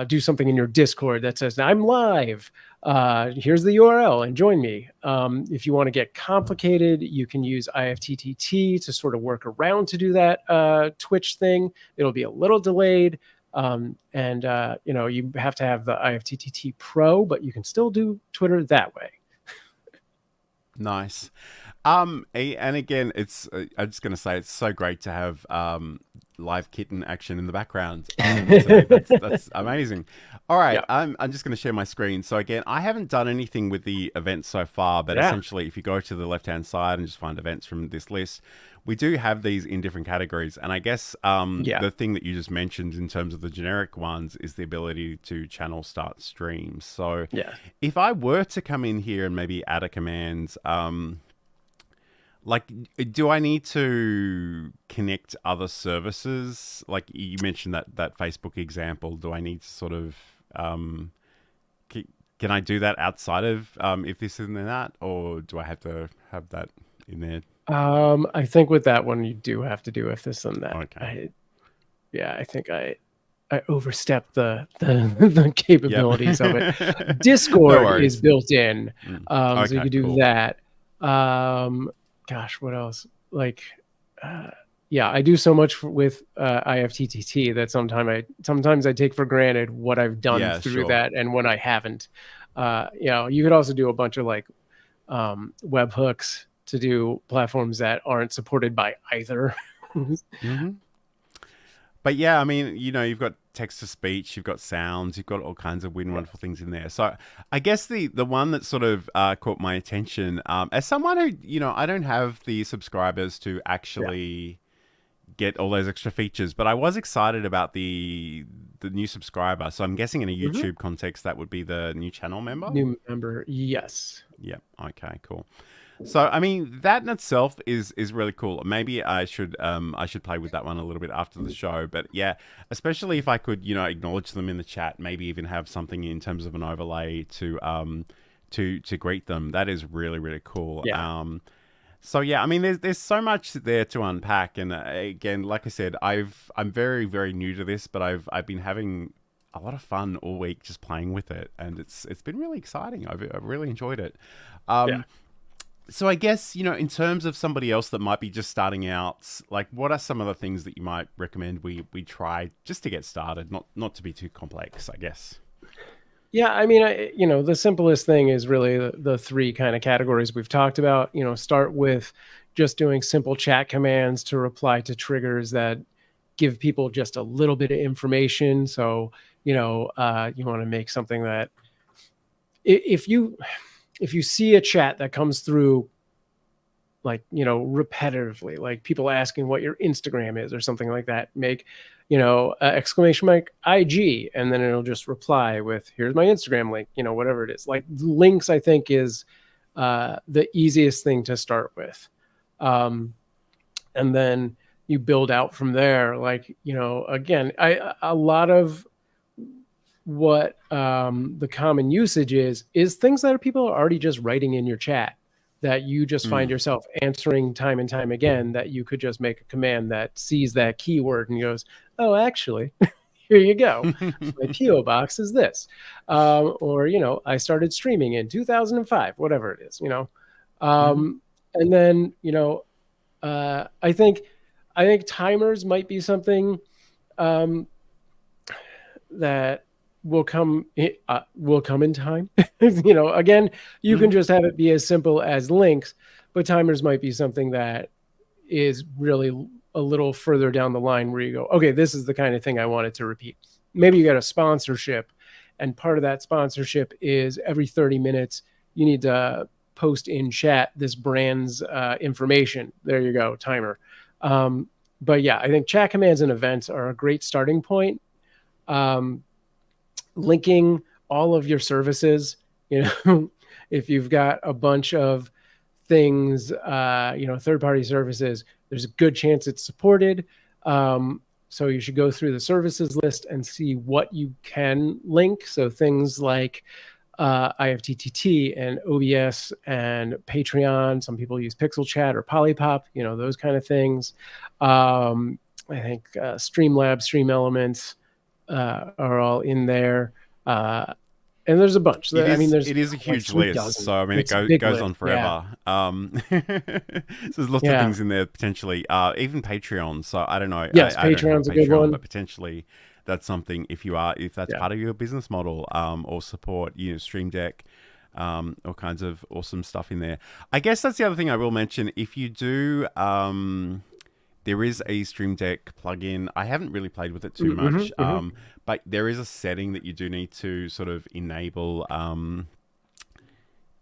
B: do something in your Discord that says, I'm live. Here's the URL and join me. If you want to get complicated, you can use IFTTT to sort of work around to do that Twitch thing. It'll be a little delayed. You have to have the IFTTT Pro, but you can still do Twitter that way.
A: Nice. And again, I'm just going to say it's so great to have live kitten action in the background. So that's amazing. All right, yeah. I'm just going to share my screen. So again, I haven't done anything with the events so far, but essentially if you go to the left-hand side and just find events from this list, we do have these in different categories. And I guess the thing that you just mentioned in terms of the generic ones is the ability to channel start streams. So if I were to come in here and maybe add a command, like, do I need to connect other services? Like you mentioned that Facebook example. Do I need to sort of, can I do that outside of if this isn't in that, or do I have to have that in there?
B: I think with that one, you do have to do if this and that.
A: Okay.
B: I think I overstepped the capabilities of it. Discord is built in, so you can do that. Gosh, what else? I do so much with IFTTT that sometimes I take for granted what I've done through that and when I haven't. You could also do a bunch of webhooks to do platforms that aren't supported by either.
A: Mm-hmm. But yeah, I mean, you've got text to speech, you've got sounds, you've got all kinds of weird and wonderful things in there. So I guess the one that sort of caught my attention, as someone who, I don't have the subscribers to actually get all those extra features, but I was excited about the new subscriber. So I'm guessing in a YouTube context, that would be the new channel member?
B: New member, yes.
A: Yeah, okay, cool. So, I mean, that in itself is really cool. Maybe I should play with that one a little bit after the show. But yeah, especially if I could, acknowledge them in the chat, maybe even have something in terms of an overlay to greet them. That is really, really cool.
B: Yeah.
A: So yeah, I mean, there's so much there to unpack. And again, like I said, I'm very, very new to this, but I've been having a lot of fun all week just playing with it, and it's been really exciting. I've really enjoyed it. So I guess, in terms of somebody else that might be just starting out, like what are some of the things that you might recommend we try just to get started, not to be too complex, I guess?
B: Yeah, I mean, the simplest thing is really the three kind of categories we've talked about. Start with just doing simple chat commands to reply to triggers that give people just a little bit of information. So, you want to make something that if you see a chat that comes through repetitively, like people asking what your Instagram is or something like that, make, exclamation mark IG, and then it'll just reply with, here's my Instagram link, whatever it is. Like links, I think is the easiest thing to start with. And then you build out from there. Again, a lot of what the common usage is things that people are already just writing in your chat that you just find yourself answering time and time again, that you could just make a command that sees that keyword and goes, oh, actually, here you go. My PO box is this. Or, I started streaming in 2005, whatever it is, And then, I think timers might be something that will come in time. Again, you can just have it be as simple as links, but timers might be something that is really a little further down the line where you go, okay, this is the kind of thing I wanted to repeat. Maybe you got a sponsorship, and part of that sponsorship is every 30 minutes you need to post in chat this brand's information. There you go, timer. But yeah, I think chat commands and events are a great starting point. Linking all of your services, You know, if you've got a bunch of things, third-party services, there's a good chance it's supported. So you should go through the services list and see what you can link. So things like IFTTT and OBS and Patreon. Some people use Pixel Chat or Polypop, those kind of things. I think Streamlabs, Stream Elements are all in there. And there's a bunch.
A: It
B: there's
A: is a huge list.
B: dozen.
A: So, it goes on forever. So there's lots of things in there potentially, even Patreon. So I don't know.
B: Yes,
A: I don't have
B: Patreon's a good one.
A: But potentially that's something if that's part of your business model, or support, Stream Deck, all kinds of awesome stuff in there. I guess that's the other thing I will mention. If you do, there is a Stream Deck plugin. I haven't really played with it too much, but there is a setting that you do need to sort of enable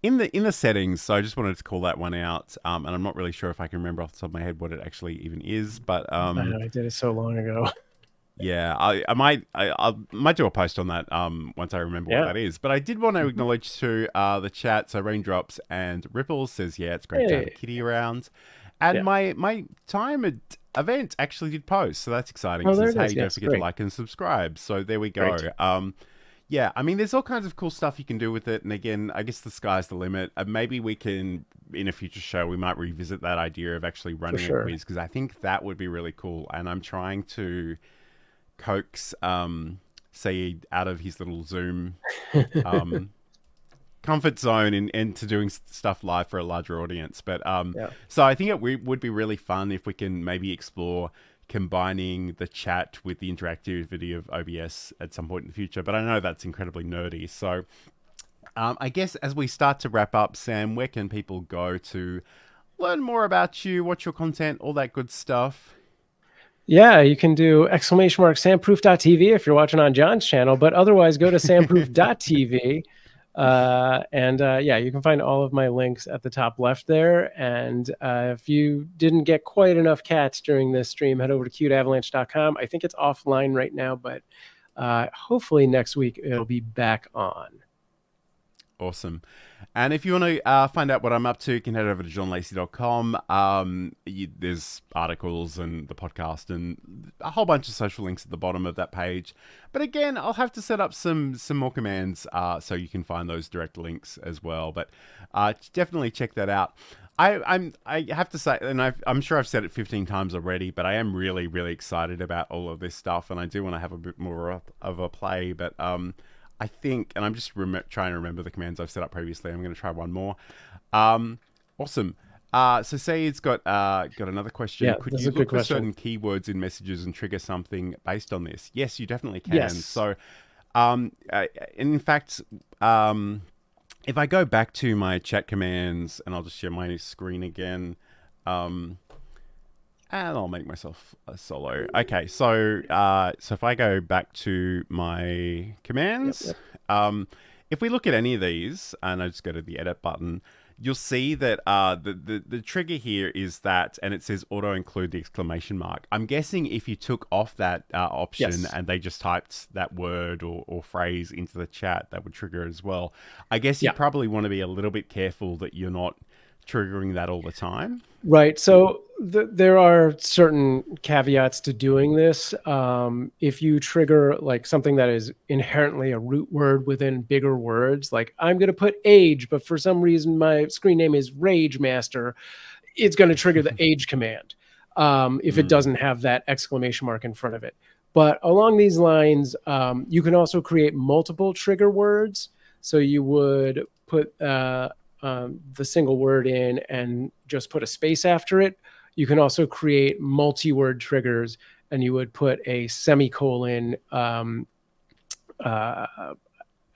A: in the settings. So I just wanted to call that one out, and I'm not really sure if I can remember off the top of my head what it actually even is. But
B: I know, I did it so long ago.
A: Yeah, I might do a post on that once I remember what that is. But I did want to acknowledge to the chat. So Raindrops and Ripples says, yeah, it's great to have a kitty around. And my time at event actually did post, so that's exciting.
B: Oh,
A: It says,
B: there it is.
A: hey, don't
B: Yes,
A: forget
B: great.
A: to like and subscribe. So there we go.
B: Great.
A: Yeah, there's all kinds of cool stuff you can do with it. And again, I guess the sky's the limit. Maybe we can, in a future show, we might revisit that idea of actually running a quiz, because I think that would be really cool. And I'm trying to coax Saeed out of his little Zoom comfort zone into doing stuff live for a larger audience. But so I think it would be really fun if we can maybe explore combining the chat with the interactivity of OBS at some point in the future. But I know that's incredibly nerdy. So I guess as we start to wrap up, Sam, where can people go to learn more about you, watch your content, all that good stuff?
B: Yeah, you can do !samproof.tv if you're watching on John's channel, but otherwise go to samproof.tv. You can find all of my links at the top left there. And if you didn't get quite enough cats during this stream, head over to cuteavalanche.com. I think it's offline right now, but hopefully next week it'll be back on.
A: Awesome. And if you want to find out what I'm up to, you can head over to johnlacey.com. There's articles and the podcast and a whole bunch of social links at the bottom of that page. But again, I'll have to set up some more commands so you can find those direct links as well. But definitely check that out. I have to say, and I'm sure I've said it 15 times already, but I am really, really excited about all of this stuff. And I do want to have a bit more of a play, but I think, and I'm just trying to remember the commands I've set up previously. I'm going to try one more. Awesome. So Saeed's got another question.
B: Yeah,
A: Could you look for certain keywords in messages and trigger something based on this? Yes, you definitely can.
B: Yes.
A: So, in fact, if I go back to my chat commands, and I'll just share my screen again, and I'll make myself a solo. Okay, so if I go back to my commands, if we look at any of these, and I just go to the edit button, you'll see that the trigger here is that, and it says auto include the exclamation mark. I'm guessing if you took off that option and they just typed that word or phrase into the chat, that would trigger it as well. I guess you probably want to be a little bit careful that you're not triggering that all the time.
B: Right. So there are certain caveats to doing this. If you trigger like something that is inherently a root word within bigger words, like I'm going to put age, but for some reason my screen name is Rage Master, it's going to trigger the age command if it doesn't have that exclamation mark in front of it. But along these lines, you can also create multiple trigger words. So you would put the single word in and just put a space after it. You can also create multi-word triggers, and you would put a semicolon, I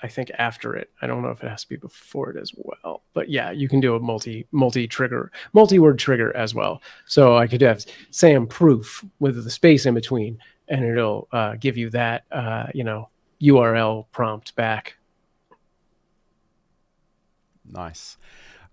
B: think, after it. I don't know if it has to be before it as well, but yeah, you can do a multi-word trigger as well. So I could have Sam Proof with the space in between, and it'll give you that URL prompt back.
A: Nice.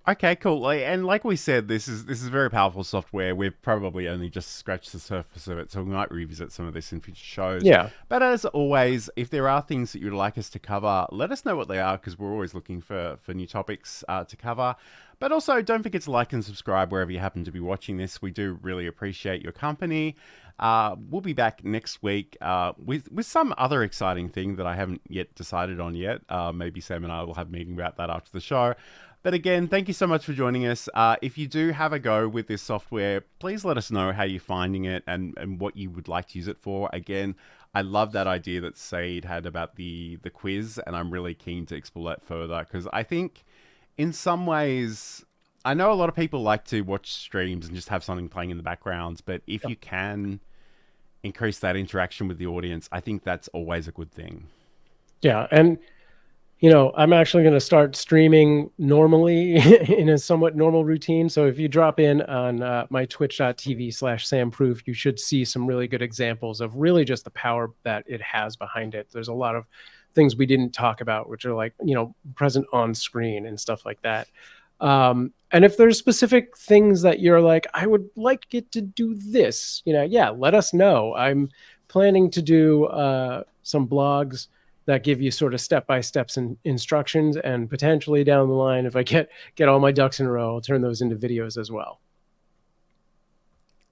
A: Okay, cool. And like we said, this is very powerful software. We've probably only just scratched the surface of it, so we might revisit some of this in future shows.
B: Yeah.
A: But as always, if there are things that you'd like us to cover, let us know what they are, because we're always looking for new topics to cover. But also, don't forget to like and subscribe wherever you happen to be watching this. We do really appreciate your company. We'll be back next week with some other exciting thing that I haven't yet decided on yet. Maybe Sam and I will have a meeting about that after the show. But again, thank you so much for joining us. If you do have a go with this software, please let us know how you're finding it and what you would like to use it for. Again, I love that idea that Said had about the quiz, and I'm really keen to explore that further, because I think in some ways, I know a lot of people like to watch streams and just have something playing in the background, but if you can increase that interaction with the audience, I think that's always a good thing.
B: Yeah, and I'm actually going to start streaming normally in a somewhat normal routine. So if you drop in on my twitch.tv/samproof, you should see some really good examples of really just the power that it has behind it. There's a lot of things we didn't talk about, which are like, present on screen and stuff like that. And if there's specific things that you're like, I would like it to do this, let us know. I'm planning to do some blogs that give you sort of step-by-steps and instructions, and potentially down the line, if I get all my ducks in a row, I'll turn those into videos as well.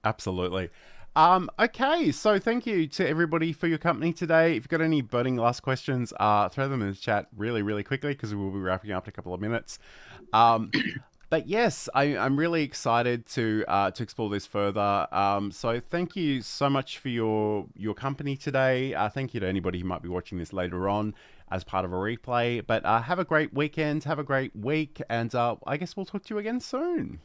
A: Absolutely. Okay, so thank you to everybody for your company today. If you've got any burning last questions, throw them in the chat really, really quickly, because we will be wrapping up in a couple of minutes. But yes, I'm really excited to explore this further. So thank you so much for your company today. Thank you to anybody who might be watching this later on as part of a replay. But have a great weekend, have a great week, and I guess we'll talk to you again soon.